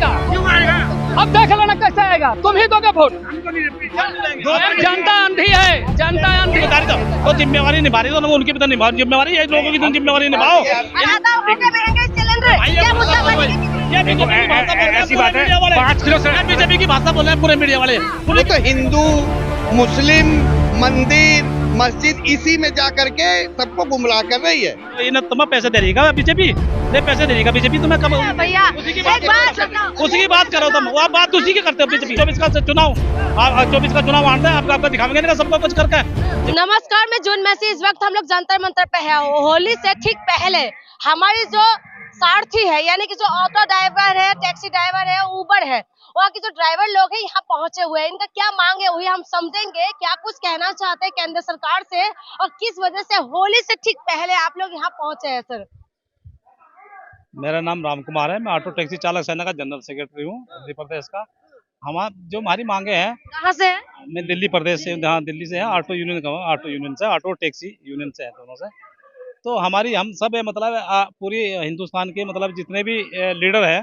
आएगा? क्यों आएगा? अब देख लेना कैसे आएगा, तुम ही दोगे वोट। जनता अंधी है, जनता अंधी। तो जिम्मेवारी निभा रही, तो उनकी भी तो निभा जिम्मेवारी है, लोगों की जिम्मेवारी निभाओ। ऐसी बात है, 5 किलो से बीजेपी की भाषा बोल रहे हैं पूरे मीडिया वाले। वो तो हिंदू मुस्लिम मंदिर मस्जिद इसी में जा करके सबको गुमराह कर रही है। इन्हें तुम्हें पैसे दे रही है बीजेपी, नहीं पैसे दे रही है बीजेपी तुम्हें कब? भैया उसी की बात करो तुम, आप बात उसी की करते हो। बीजेपी 24 का चुनाव, 24 का चुनाव आना है, आपको दिखाएंगे ना सबको कुछ करके। नमस्कार, मैं जून मैसी। इस वक्त हम लोग जंतर मंतर पे है। होली से ठीक पहले हमारी जो सारथी है, यानी कि जो ऑटो ड्राइवर है, टैक्सी ड्राइवर है, उबर है, वहाँ के जो ड्राइवर लोग हैं यहाँ पहुंचे हुए हैं। इनका क्या मांग है वही हम समझेंगे, क्या कुछ कहना चाहते हैं केंद्र सरकार से और किस वजह से होली से ठीक पहले आप लोग यहाँ पहुंचे हैं। सर, मेरा नाम राम कुमार है, मैं ऑटो टैक्सी चालक सेना का जनरल सेक्रेटरी हूँ दिल्ली प्रदेश का। हमारी मांगे हैं। कहाँ से है? मैं दिल्ली प्रदेश से, जहाँ दिल्ली से है, ऑटो यूनियन का, ऑटो यूनियन से, ऑटो टैक्सी यूनियन से है, दोनों से। तो हम सब है, मतलब पूरी हिंदुस्तान के मतलब जितने भी लीडर है,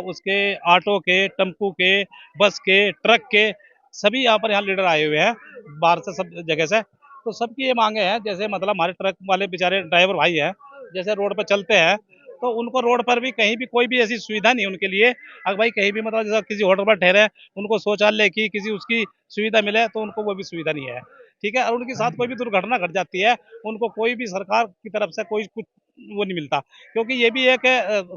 उसके ऑटो के, टेम्पू के, बस के, ट्रक के, सभी यहाँ लीडर आए हुए हैं बाहर से, सब जगह से। तो सबकी ये मांगे हैं, जैसे मतलब हमारे ट्रक वाले बेचारे ड्राइवर भाई हैं, जैसे रोड पर चलते हैं तो उनको रोड पर भी कहीं भी कोई भी ऐसी सुविधा नहीं उनके लिए। अगर भाई कहीं भी मतलब जैसे किसी होटल पर ठहरे, उनको शौचालय की किसी उसकी सुविधा मिले तो उनको वो भी सुविधा नहीं है, ठीक है। और उनके साथ कोई भी दुर्घटना घट जाती है, उनको कोई भी सरकार की तरफ से कोई कुछ वो नहीं मिलता, क्योंकि ये भी एक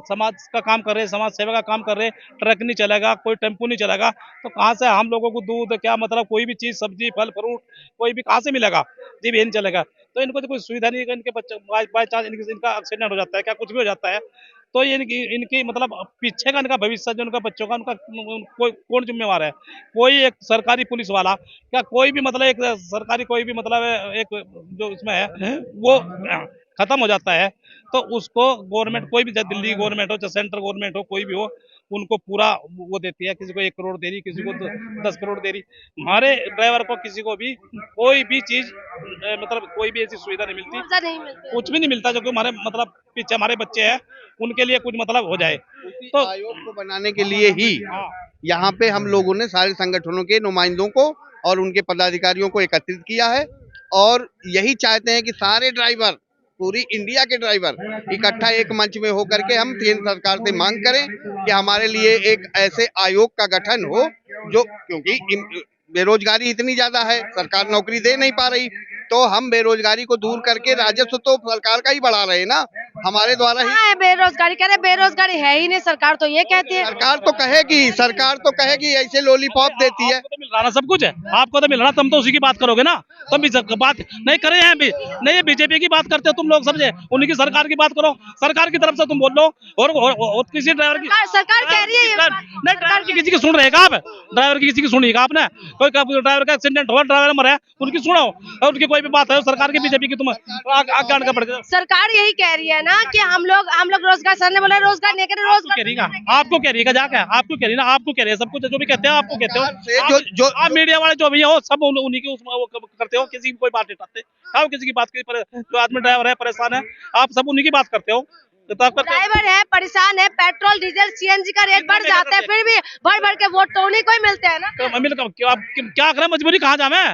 समाज का काम कर रहे, समाज सेवा का काम कर रहे। ट्रक नहीं चलेगा, कोई टेम्पू नहीं चलेगा, तो कहाँ से हम लोगों को दूध, क्या मतलब कोई भी चीज़, सब्जी, फल फ्रूट कोई भी कहाँ से मिलेगा? जी भी नहीं चलेगा। तो इनको तो कोई सुविधा नहीं है। इनके बच्चे बाई चांस इनका एक्सीडेंट हो जाता है, क्या कुछ भी हो जाता है, तो ये इनकी मतलब पीछे का इनका भविष्य जो उनका बच्चों का, उनका कोई कौन जिम्मेवार है? कोई एक सरकारी पुलिस वाला, क्या कोई भी मतलब एक सरकारी कोई भी मतलब एक जो इसमें है वो खत्म हो जाता है, तो उसको गवर्नमेंट, कोई भी, दिल्ली गवर्नमेंट हो, चाहे सेंट्रल गवर्नमेंट हो, कोई भी हो, उनको पूरा वो देती है। किसी को 1 करोड़ दे रही, किसी को 10 करोड़ दे रही। हमारे ड्राइवर को किसी को भी कोई भी चीज मतलब कोई भी ऐसी सुविधा नहीं मिलती, कुछ भी नहीं मिलता, जो कि हमारे मतलब पीछे हमारे बच्चे हैं उनके लिए कुछ मतलब हो जाए। तो आयोग को बनाने के लिए ही यहाँ पे हम लोगों ने सारे संगठनों के नुमाइंदों को और उनके पदाधिकारियों को एकत्रित किया है, और यही चाहते हैं कि सारे ड्राइवर, पूरी इंडिया के ड्राइवर इकट्ठा एक मंच में होकर के हम केंद्र सरकार से मांग करें कि हमारे लिए एक ऐसे आयोग का गठन हो, जो, क्योंकि बेरोजगारी इतनी ज्यादा है, सरकार नौकरी दे नहीं पा रही, तो हम बेरोजगारी को दूर करके राजस्व तो सरकार का ही बढ़ा रहे हैं ना, हमारे द्वारा ही। है बेरोजगारी, कह रहे बेरोजगारी है ही नहीं, सरकार तो ये कहती है। सरकार तो कहेगी ऐसे लॉलीपॉप देती है। आपको तो मिल रहा ना सब कुछ है, आपको तो मिल रहा, तुम तो उसी की बात करोगे ना, तुम भी बात नहीं करे हैं भी नहीं, बीजेपी की बात करते हो तुम लोग, समझे? उनकी सरकार की बात करो, सरकार की तरफ से तुम बोल लो, और किसी ड्राइवर की सरकार कह रही है नहीं, ड्राइवर की किसी की सुन रहेगा आप? ड्राइवर की किसी की सुनिएगा आपने? कोई ड्राइवर का एक्सीडेंट हुआ, ड्राइवर मरा, उनकी सुनो, और उनकी कोई भी बात है सरकार की, बीजेपी की तुम आज्ञा का पड़ गया। सरकार यही कह रही है ना कि हम लोग रोजगार, सर ने बोला रोजगार नहीं करे, रोजगार आपको कह रही है जाके, आपको कह रही है ना, आपको कह रही है सब कुछ, जो भी कहते हैं आपको कहते हो, जो आप मीडिया वाले जो भी हो सब उन्हीं की वो करते हो, किसी की कोई बात नहीं उठाते, आप किसी की बात की, जो आदमी ड्राइवर है परेशान है, आप सब उन्हीं की बात करते हो। ड्राइवर है परेशान है, पेट्रोल डीजल सीएनजी का रेट बढ़ जाता है, फिर भी भर के वोट तो उन्हीं को ही मिलते हैं ना। तो आप क्या करें? मजबूरी कहाँ जावे?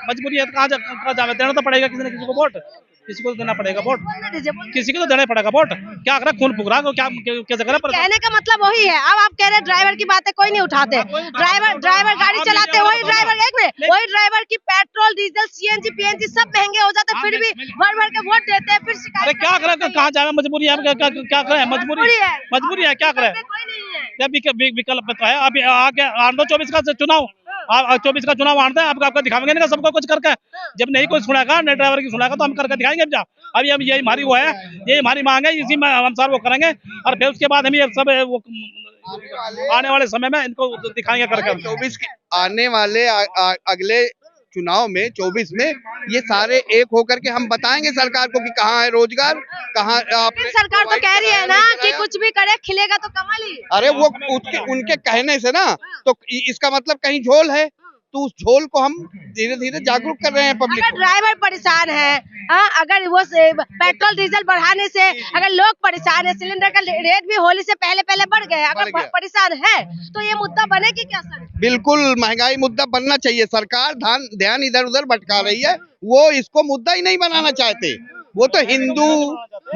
मजबूरी है, कहाँ जावे? देना तो पड़ेगा किसी न किसी को वोट, किसी को देना पड़ेगा वोट, किसी को तो देना पड़ेगा वोट। क्या करे? खून फुकरा को क्या कैसे करे? कहने का मतलब वही है। अब आप कह रहे ड्राइवर की बातें कोई नहीं उठाते, ड्राइवर गाड़ी चलाते, वही ड्राइवर की पेट्रोल डीजल सीएनजी पीएनजी सब महंगे हो जाते, फिर भी भर के वोट देते हैं, फिर अरे क्या करे? कहाँ जावे? मजबूरी है, क्या करे? मजबूरी है, क्या करे? विकल्प तो है। अभी आगे 24 का चुनाव, 24 का चुनाव आना है, आपको दिखाएंगे ना सबको कुछ करके। जब नहीं कोई सुनेगा, नहीं ड्राइवर की सुनेगा, तो हम करके दिखाएंगे। अभी हम यही हमारी वो है, यही हमारी मांग है, इसी में अनुसार वो करेंगे, और फिर उसके बाद हम ये सब वो आने वाले समय में इनको दिखाएंगे करके। 24 आने वाले अगले चुनाव में 24 में ये सारे एक होकर के हम बताएंगे सरकार को कि कहाँ है रोजगार, कहाँ सरकार तो कह रही है ना कि कुछ भी करे खिलेगा तो कमाल ही। अरे वो उनके कहने से ना, तो इसका मतलब कहीं झोल है, तो उस झोल को हम धीरे धीरे जागरूक कर रहे हैं पब्लिक अगर ड्राइवर परेशान है, हाँ, अगर वो पेट्रोल डीजल बढ़ाने से अगर लोग परेशान है, सिलेंडर का रेट भी होली से पहले पहले बढ़ गए, अगर परेशान है तो ये मुद्दा बनेगी क्या सर? बिल्कुल महंगाई मुद्दा बनना चाहिए। सरकार ध्यान इधर उधर भटका रही है, वो इसको मुद्दा ही नहीं बनाना चाहते। वो तो हिंदू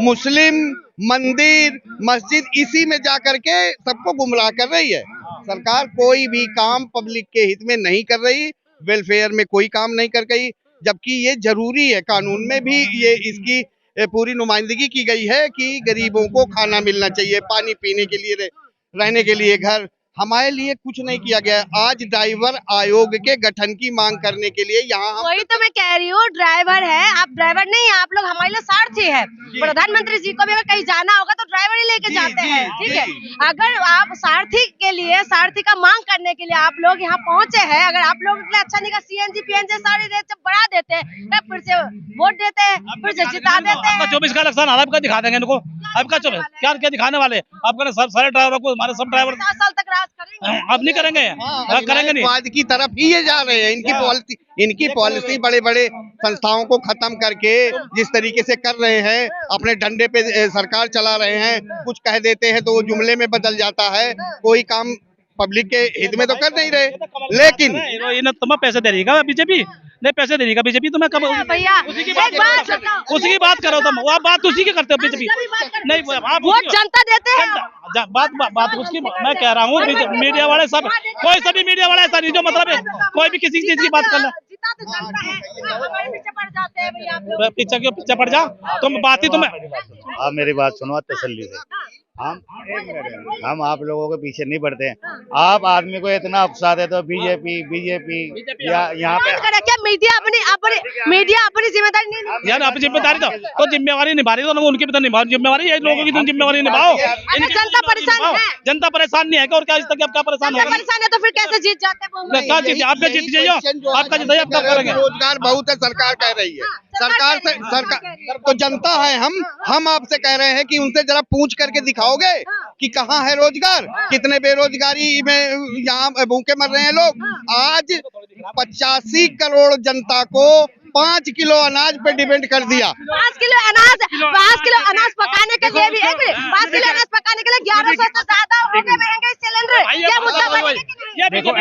मुस्लिम मंदिर मस्जिद इसी में जा करके सबको गुमराह कर रही है। सरकार कोई भी काम पब्लिक के हित में नहीं कर रही, वेलफेयर में कोई काम नहीं कर रही, जबकि ये जरूरी है। कानून में भी ये इसकी पूरी नुमाइंदगी की गई है कि गरीबों को खाना मिलना चाहिए, पानी पीने के लिए, रहने के लिए घर। हमारे लिए कुछ नहीं किया गया। आज ड्राइवर आयोग के गठन की मांग करने के लिए यहाँ हम वही तो मैं कह रही हूँ, ड्राइवर है, आप ड्राइवर नहीं है, आप लोग हमारे लिए सारथी है। प्रधानमंत्री जी को भी अगर कहीं जाना होगा तो ड्राइवर ही लेके जाते हैं, ठीक है। अगर आप सारथी के लिए, सारथी का मांग करने के लिए आप लोग यहाँ पहुँचे हैं, अगर आप लोग के लिए अच्छा नहीं, CNG PNG सारी रेट बढ़ा देते हैं, फिर से वोट देते हैं, फिर से जिता देते हैं। 24 का इलेक्शन आपका दिखा देंगे इनको, आपका क्या क्या दिखाने वाले आपका सारे ड्राइवर को, हमारे सब ड्राइवर 7 साल तक राज करेंगे। अब नहीं करेंगे, करेंगे नहीं। वाद की तरफ ही ये जा रहे हैं। इनकी पॉलिसी बड़े बड़े संस्थाओं को खत्म करके जिस तरीके से कर रहे हैं, अपने डंडे पे सरकार चला रहे हैं। कुछ कह देते हैं तो वो जुमले में बदल जाता है, कोई काम पब्लिक के हित में तो कर नहीं रहे। लेकिन तुम्हें पैसे दे रही है बीजेपी, नहीं पैसे दे रही है बीजेपी, तुम्हें कब भैया उसी की बात करो तुम, आप बात उसी की करते हो बीजेपी नहीं, आप वोट जनता देते हैं। बात उसकी मैं कह रहा हूँ। मीडिया वाले सब, कोई सभी मीडिया वाले ऐसा नहीं जो मतलब है कोई भी किसी चीज की बात करना, जिता तो जनता है, हमारे पीछे पड़ जाते हैं भैया आप लोग। पीछे पड़ जा तुम, बात ही तुम्हें। आप मेरी बात सुनो तसल्ली से। हम आप लोगों के पीछे नहीं बढ़ते हैं। आप आदमी को इतना उकसाते तो बीजेपी या यहाँ पे क्या मीडिया अपनी जिम्मेदारी नहीं यार, आप जिम्मेदारी तो जिम्मेवारी निभा रही, तो उनकी भी तो निभा जिम्मेवारी, ये लोगों की तुम जिम्मेवारी निभाओ। जनता परेशान है, जनता परेशान नहीं है क्या? और क्या इस तक क्या परेशान है? परेशान है तो फिर कैसे जीत जाते हैं? क्या जीत, आपका जीत जाइए, आपका जीत जाइए, आप क्या करेंगे? रोजगार बहुत है, सरकार कह रही है। सरकार तो जनता है। हम आपसे कह रहे हैं कि उनसे जरा पूछ करके दिखाओगे कि कहाँ है रोजगार, कितने बेरोजगारी में यहाँ भूखे मर रहे हैं लोग। आज 85 करोड़ जनता को 5 किलो अनाज पे डिपेंड कर दिया। 5 किलो अनाज पकाने के लिए भी 5 किलो अनाज पकाने के लिए 1100 से ज्यादा हो गए महंगे सिलेंडर। क्या मुद्दा बनेगा कि नहीं? देखो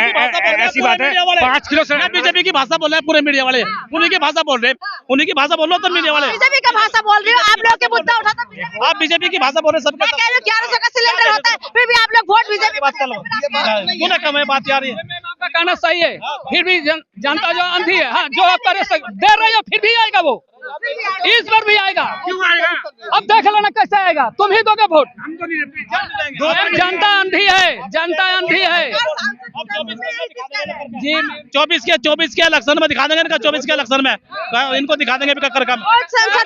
ऐसी बात है, 5 किलो से बीजेपी की भाषा बोल रहे हैं पूरे मीडिया वाले, उन्हीं की भाषा बोल रहे हैं, उन्हीं की भाषा बोल रहे हो तो मीडिया वाले। बीजेपी का भाषा बोल रही हो, आप लोग के मुद्दा उठाता बीजेपी। आप बीजेपी की भाषा बोल रहे हैं, सबका 1100 का सिलेंडर होता है, फिर भी आप लोग वोट बीजेपी बात कर लो, तूने कम है बात यार। आपका कहना सही है, फिर भी जनता जो अंधी है, हाँ, जो आप दे रहे हो फिर भी आएगा वो, इस बार भी आएगा। क्यों आएगा? अब देख लेना कैसे आएगा, तुम ही दोगे वोट। जनता अंधी है, जनता अंधी है जी। 24 के इलेक्शन में दिखा देंगे इनका, 24 के इलेक्शन में इनको दिखा देंगे संसद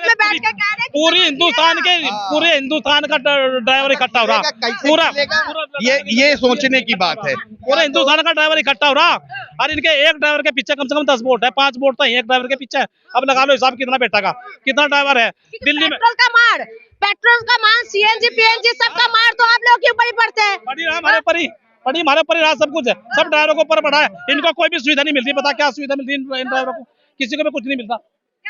में बैठ के कह रहे पूरे हिंदुस्तान का ड्राइवर इकट्ठा हो रहा, पूरा ये सोचने की बात है। पूरे हिंदुस्तान का ड्राइवर इकट्ठा हो रहा, और इनके एक ड्राइवर के पीछे कम से कम 10 वोट है, 5 वोट तो एक ड्राइवर के पीछे। अब लगा लो हिसाब कितना बेटा का, कितना ड्राइवर है दिल्ली में। पेट्रोल का मार CNG PNG सबका मार तो आप लोग के ऊपर ही पड़ते हैं। हमारे पर रहा, सब कुछ है, सब ड्राइवरों को ऊपर बढ़ा है। इनको कोई भी सुविधा नहीं मिलती, पता क्या सुविधा मिलती है इन ड्राइवरों को? किसी को भी कुछ नहीं मिलता।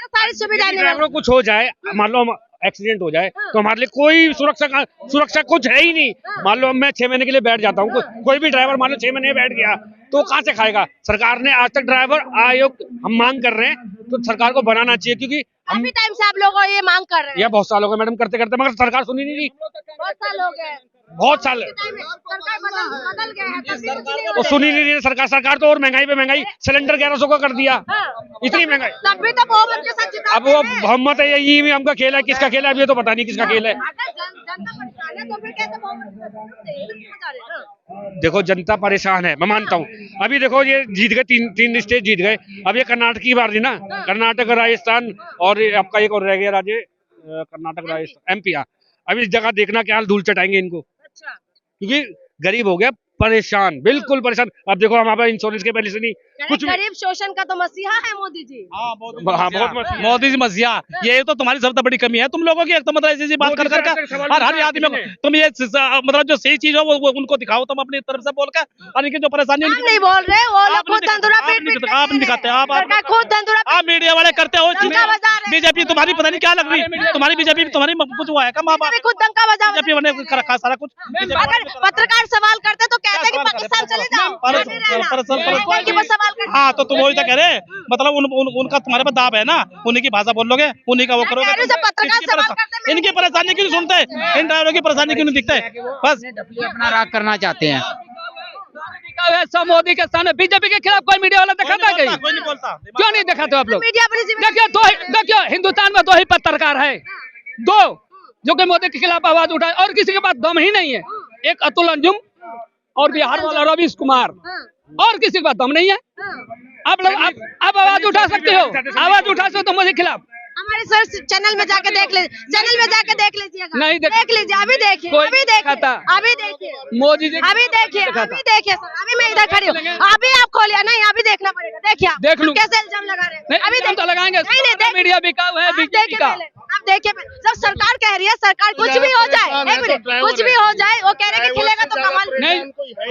सारी सुविधा ड्राइवरों को कुछ हो जाए, मान लो एक्सीडेंट हो जाए तो हमारे लिए कोई सुरक्षा कुछ है ही नहीं। मान लो मैं 6 महीने के लिए बैठ जाता हूँ, कोई भी ड्राइवर मान लो 6 महीने बैठ गया तो कहाँ से खाएगा? सरकार ने आज तक ड्राइवर आयोग हम मांग कर रहे हैं, तो सरकार को बनाना चाहिए, क्योंकि काफी टाइम से आप लोग ये मांग कर रहे हैं। यह बहुत साल हो गए मैडम करते करते, मगर सरकार सुनी नहीं रही। बहुत साल हो गए, बहुत साल सरकार बदल गए हैं, तब भी कुछ नहीं हो वो रहा। सुनी नहीं रही सरकार तो और महंगाई पे महंगाई, सिलेंडर 1100 का कर दिया, इतनी महंगाई। तब भी तो बहुमत के साथ जिताते अब वो हैं। बहुमत है, यही हमका खेल है, किसका खेल है अब ये तो पता नहीं किसका खेल है। अगर जनता परेशान है तो फिर कैसे बहुमत के साथ जिताते हैं? ये बता रहे हैं ना। देखो जनता परेशान है, मैं मानता हूँ। अभी देखो ये जीत गए, तीन स्टेट जीत गए। अब ये कर्नाटक की बार थी ना, कर्नाटक राजस्थान और आपका एक और रह गया राज्य, कर्नाटक राजस्थान MP। अब इस जगह देखना क्या हाल, धूल चटाएंगे इनको, क्योंकि गरीब हो गया, परेशान, बिल्कुल परेशान। अब देखो हमारे इंश्योरेंस के पहले से नहीं कुछ भी। गरीब शोषण का तो मसीहा है मोदी जी। हाँ, बहुत मसीहा। मोदी जी मसीहा, ये तो तुम्हारी सबसे बड़ी कमी है तुम लोगों की। एक तो मतलब ऐसी बात कर करके और हर आदमी को तुम ये मतलब जो सही चीज हो वो उनको दिखाओ तुम अपनी तरफ से बोल कर, और इनकी जो परेशानी हम नहीं बोल रहे, वो लोग खुद धंधुरा आप नहीं दिखाते, आप खुद धंधुरा आप मीडिया वाले करते हो। डंका बजा रहे हैं। बीजेपी तुम्हारी पता नहीं क्या लग रही, तुम्हारी बीजेपी तुम्हारी कुछ हुआ है कम। आप भी खुद डंका बजा बीजेपी बने कर रखा सारा कुछ। अगर पत्रकार सवाल करते तो कहते कि पाकिस्तान चले जाओ, सवाल करते। हाँ तो तुम वही तो कह रहे, मतलब उनका तुम्हारे पर दाब है ना, उन्हीं की भाषा बोल लोगे, उन्हीं का वो करोगे। इनकी परेशानी क्यों नहीं सुनते, इन ड्राइवरों की परेशानी क्यों नहीं दिखते? बस अपना राग करना चाहते हैं। सब मोदी के सामने बीजेपी के खिलाफ कोई मीडिया वाला दिखाता है? कोई नहीं बोलता। क्यों नहीं दिखाते आप लोग? मीडिया अपनी देखिए हिंदुस्तान में 2 ही पत्रकार है, 2 जो कि मोदी के खिलाफ आवाज उठाए, और किसी के पास दम ही नहीं है। एक अतुल अंजुम और बिहार वाला रवीश कुमार, और किसी के पास दम नहीं है। आप लोग आप आवाज उठा सकते हो, आवाज उठा सकते हो मोदी के खिलाफ। हमारे सर चैनल में जाके देख लीजिए, चैनल में जाके देख लीजिएगा। नहीं देख लीजिए, अभी देखिए, कोई अभी देखिए, दिखाता। अभी देखिए, मोदी जी अभी देखिए, अभी देखिए सर, अभी मैं इधर खड़ी हूँ, अभी आप खोलिए। नहीं, अभी देखना पड़ेगा, देखिए आप देख लूं। कैसे इल्जाम लगा रहे हैं। अभी तो लगाएंगे, मीडिया बिकाऊ है बीजेपी का। आप देखिए, जब सरकार कह रही है, सरकार कुछ भी हो जाए, एक मिनट, कुछ भी हो जाए, वो कह रहे हैं कि खिलेगा तो कमाल नहीं।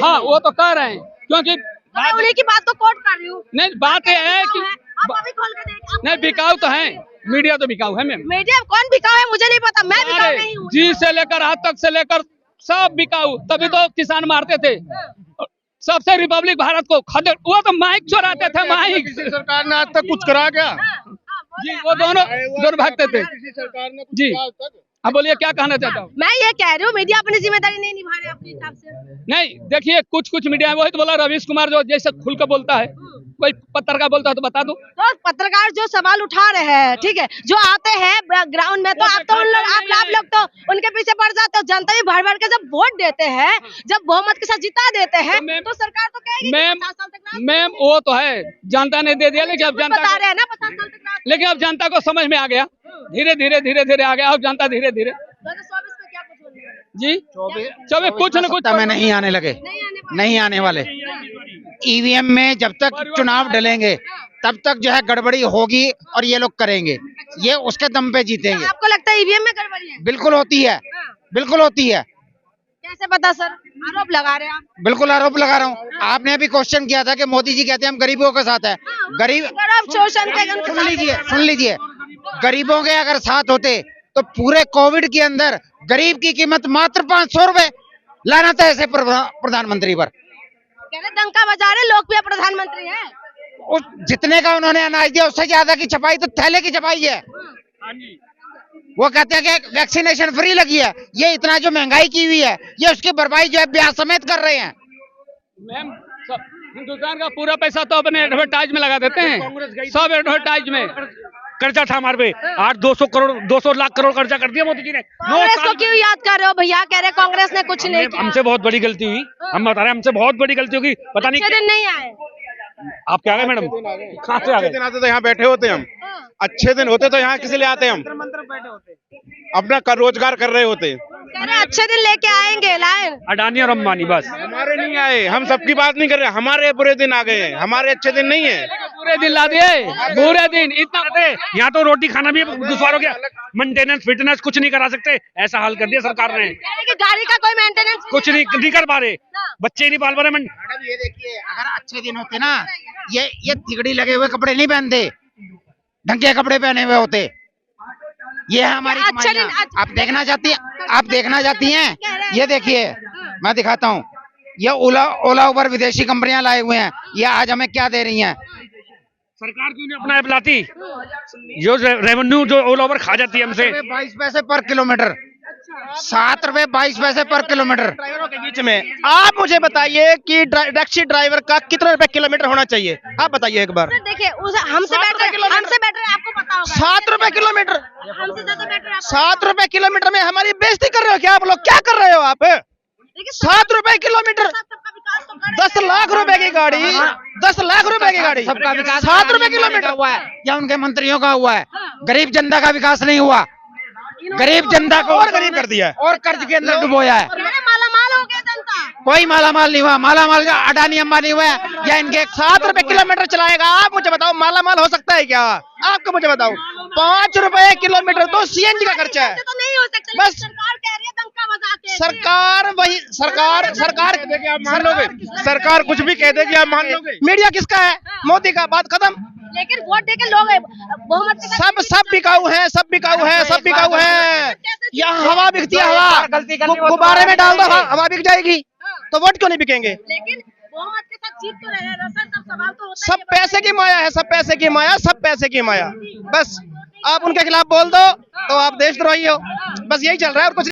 हाँ वो तो कह रहे हैं, क्योंकि मैं उन्हीं की बात को कोट कर रही हूँ। नहीं, बात यह है कि आप अभी खोल के देखिए। नहीं, बिकाऊ तो है, मीडिया तो बिकाऊ है मैम। मीडिया कौन बिकाऊ है मुझे नहीं पता, मैं बिकाऊ नहीं हूँ। जी से लेकर हाथ तक से लेकर सब बिकाऊ, तभी तो किसान मारते थे सबसे। रिपब्लिक भारत को खदेड़, वो तो माइक चोराते थे, माइक। सरकार ने आज तक कुछ करा क्या? जी वो दोनों भागते थे सरकार ने जी। अब बोलिए क्या कहना चाहता हूँ? मैं ये कह रही हूँ, मीडिया अपनी जिम्मेदारी नहीं निभा रहे अपने हिसाब से। नहीं देखिए, कुछ मीडिया वही तो बोला, रवीश कुमार जो जैसे खुल कर बोलता है, कोई पत्रकार बोलता है तो बता दो। तो पत्रकार जो सवाल उठा रहे हैं, ठीक है, जो आते हैं ग्राउंड में, तो आप तो उन लोग आप लोग तो उनके पीछे पड़ जाते हो। जनता भी भर भर के जब वोट देते हैं, जब बहुमत के साथ जिता देते हैं, तो सरकार तो कहेगी मैम वो तो है, जनता ने दे दिया, लेकिन अब जनता बता रहे हैं ना 50 साल तक। लेकिन अब जनता को समझ में आ गया, धीरे धीरे आ गया। अब जनता धीरे धीरे 2024 में क्या कुछ होने वाला है? जी 24 कुछ न कुछ में नहीं आने लगे, नहीं आने वाले। ईवीएम में जब तक चुनाव डलेंगे तब तक जो है गड़बड़ी होगी और ये लोग करेंगे, ये उसके दम पे जीतेंगे। आपको लगता है ईवीएम में गड़बड़ी है? बिल्कुल होती है, बिल्कुल होती है। कैसे पता सर? आरोप लगा रहे हैं आप। बिल्कुल आरोप लगा रहा हूँ। आपने अभी क्वेश्चन किया था कि मोदी जी कहते हैं हम गरीबों के साथ है। गरीब शोषण के सुन लीजिए, गरीबों के अगर साथ होते तो पूरे कोविड के अंदर गरीब की कीमत मात्र 500 रुपए लाना था ऐसे प्रधानमंत्री पर। डंका बजा रहे, लोकप्रिय प्रधानमंत्री है। उस जितने का उन्होंने अनाज दिया उससे ज्यादा की छपाई तो थैले की छपाई है। वो कहते हैं कि वैक्सीनेशन फ्री लगी है, ये इतना जो महंगाई की हुई है, ये उसकी भरपाई जो है ब्याज समेत कर रहे हैं। मैम हिंदुस्तान का पूरा पैसा तो अपने एडवर्टाइज में लगा देते हैं, सब एडवर्टाइज में। कर्जा था हमारे पे 200 लाख करोड़ कर्जा कर दिया मोदी जी ने। कांग्रेस को क्यों याद कर रहे हो भैया? कह रहे कांग्रेस ने कुछ नहीं किया। हमसे बहुत बड़ी गलती हुई, हम बता रहे हैं हमसे बहुत बड़ी गलती होगी। पता नहीं दिन नहीं आए आप क्या आ गए मैडम? कहाँ से आ गए? दिन आते तो यहाँ बैठे होते हम, अच्छे दिन होते तो यहाँ किस लिए आते हम? अपना रोजगार कर रहे होते। कह रहे अच्छे दिन लेके आएंगे, लाए अडानी और अंबानी बस। हमारे नहीं आए, हम सबकी बात नहीं कर रहे, हमारे बुरे दिन आ गए हैं, हमारे अच्छे दिन नहीं है। पूरे दिन ला दिए, पूरे दिन इतना। यहाँ तो रोटी खाना भी दुश्वार हो गया, मेंटेनेंस फिटनेस कुछ नहीं करा सकते, ऐसा हाल कर दिया सरकार ने। गाड़ी का कोई मेंटेनेंस कुछ नहीं कर पा रहे, बच्चे नहीं पाल पा रहे। मैडम ये देखिए, अगर अच्छे दिन होते ना, ये तिगड़ी लगे हुए कपड़े नहीं पहनते, ढंग के कपड़े पहने हुए होते। ये है हमारी कमाइयां। आप देखना चाहती हैं? ये देखिए, मैं दिखाता हूँ। ये ओला उबर विदेशी कंपनियां लाए हुए हैं, ये आज हमें क्या दे रही हैं? सरकार क्यों नहीं अपना ऐप लाती? जो रेवेन्यू जो ओला उबर खा जाती है हमसे। 22 पैसे पर किलोमीटर, 7 रुपए 22 पैसे पर किलोमीटर। ड्राइवरों के बीच में आप मुझे बताइए कि टैक्सी ड्राइवर का कितना रुपए किलोमीटर होना चाहिए? आप बताइए एक बार। देखिए हमसे बेटर आपको पता होगा। 7 रुपए किलोमीटर, हमसे ज्यादा बेटर 7 रुपए किलोमीटर में हमारी बेइज्जती कर रहे हो क्या आप लोग? क्या कर रहे हो आप? 7 रुपए किलोमीटर, 10 लाख रुपए की गाड़ी, 10 लाख रुपए की गाड़ी, सबका विकास 7 रुपए किलोमीटर हुआ है या उनके मंत्रियों का हुआ है? गरीब जनता का विकास नहीं हुआ, गरीब जनता को और गरीब कर दिया है, और कर्ज के अंदर डुबोया है। माला माल हो गई जनता। कोई मालामाल नहीं हुआ, मालामाल अडानी अंबानी हुआ है या इनके 7 रुपए किलोमीटर चलाएगा। आप मुझे बताओ मालामाल हो सकता है क्या? आपको मुझे बताओ 5 रुपए किलोमीटर तो सीएनजी का खर्चा है। तो नहीं हो सकता, बस सरकार कह रही है दंगा बजाते हैं। सरकार वही सरकार सरकार मान लोगे, सरकार कुछ भी कह देगी आप मान लोगे। मीडिया किसका है? मोदी का। बात खत्म। लेकिन वोट देके लोग बहुमत के साथ सब बिकाऊ है, सब बिकाऊ है, सब बिकाऊ है। यहाँ हवा बिकती है, हवा गुब्बारे में डाल दो हवा बिक जाएगी, तो वोट क्यों नहीं बिकेंगे? लेकिन बहुमत के साथ जीत तो रहे हैं सर, सब सवाल तो होता सब पैसे की माया है, सब पैसे की माया, सब पैसे की माया। बस आप उनके खिलाफ बोल दो तो आप देशद्रोही हो, बस यही चल रहा है और कुछ